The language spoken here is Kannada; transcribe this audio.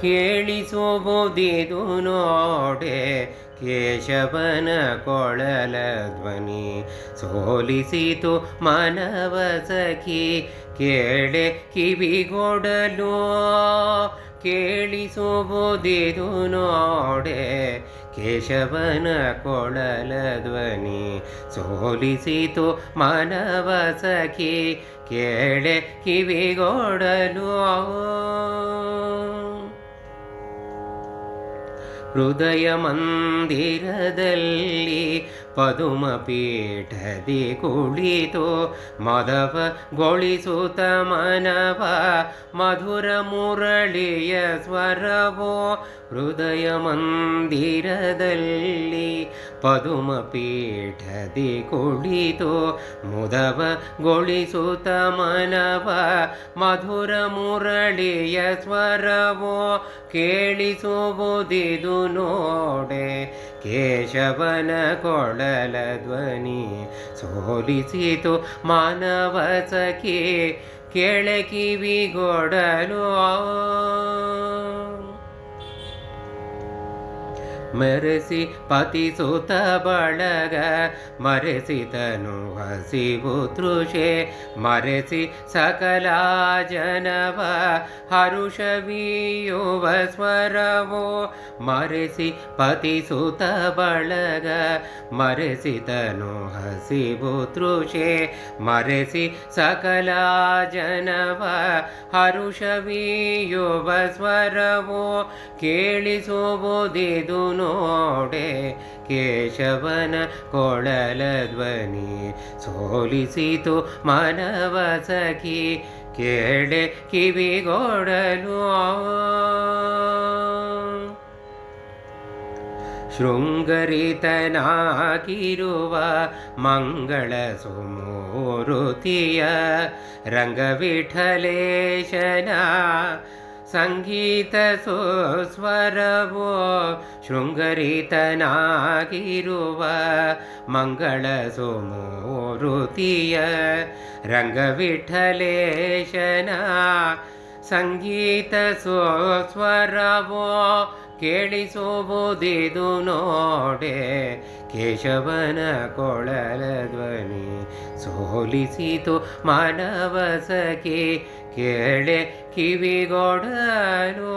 ಕೇಳಿಸುವುದಿದು ನೋಡೆ ಕೇಶವನ ಕೊಳಲ ಧ್ವನಿ ಸೋಲಿಸಿತು ಮನವ ಸಖಿ ಕೇಳೆ ಕಿವಿಗೊಡಲು ಕೇಳಿಸುವುದಿದು ನೋಡೆ ಕೇಶವನ ಕೊಳಲ ಧ್ವನಿ ಸೋಲಿಸಿತು ಮನವ ಸಖಿ ಕೇಳೆ ಕಿವಿಗೊಡಲು ಹೃದಯ ಮಂದಿರದಲ್ಲಿ ಪದುಮಪೀಠದಿ ಕುಳಿತು ಮದವಗೊಳಿಸುತ್ತ ಮನವ ಮಧುರ ಮುರಳಿಯ ಸ್ವರವೋ ಹೃದಯ ಮಂದಿರದಲ್ಲಿ ಪದುಮಪೀಠದಿ ಕುಳಿತು ಮುದವಗೊಳಿಸುತ್ತ ಮನವ ಮಧುರ ಮುರಳಿಯ ಸ್ವರವೋ ಕೇಳಿಸುವುದಿದು ನೋಡೆ ಕೇಶವನ ಕೊಳಲ ಧ್ವನಿ ಸೋಲಿಸಿತು ಮಾನವ ಸಖಿ ಕೇಳೆ ಕಿವಿಗೊಡಲು ಮೆರೆಸಿ ಪತಿಸುತ ಬಳಗ ಮರೆಸಿತನು ಹಸಿವು ತೃಷೆ ಮರೆಸಿ ಸಕಲ ಜನವ ಹರುಷವೀಯುವ ಸ್ವರವೋ ಮರೆಸಿ ಪತಿಸುತ ಬಳಗ ಮರೆಸಿತನು ಹಸಿವು ತೃಷೆ ಮರೆಸಿ ಸಕಲ ಜನವ ಹರುಷವೀಯುವ ಸ್ವರವೋ ಕೇಳಿಸುವುದಿದು ನೋಡೆ ಕೇಶವನ ಕೊಳಲ ಧ್ವನಿ ಸೋಲಿಸಿತು ಮನವ ಸಖಿ ಕೇಳೆ ಕಿವಿಗೊಡಲು ಶೃಂಗರಿತನಾಗಿರುವ ಮಂಗಳ ಸುಮೂರುತಿಯ ರಂಗವಿಠಲೇಶನ ಸಂಗೀತ ಸುಸ್ವರವೋ ಶೃಂಗರಿತನಾಗಿರುವ ಮಂಗಳ ಸುಮೂರುತಿಯ ರಂಗವಿಠಲೇಶನ ಸಂಗೀತ ಸುಸ್ವರವೋ ಕೇಳಿಸುವುದಿದು ನೋಡೆ ಕೇಶವನ ಕೊಳಲ ಧ್ವನಿ ಸೋಲಿಸಿತು ಮಾನವ ಸಖಿ ಕೇಳೆ ಕಿವಿಗೊಡಲು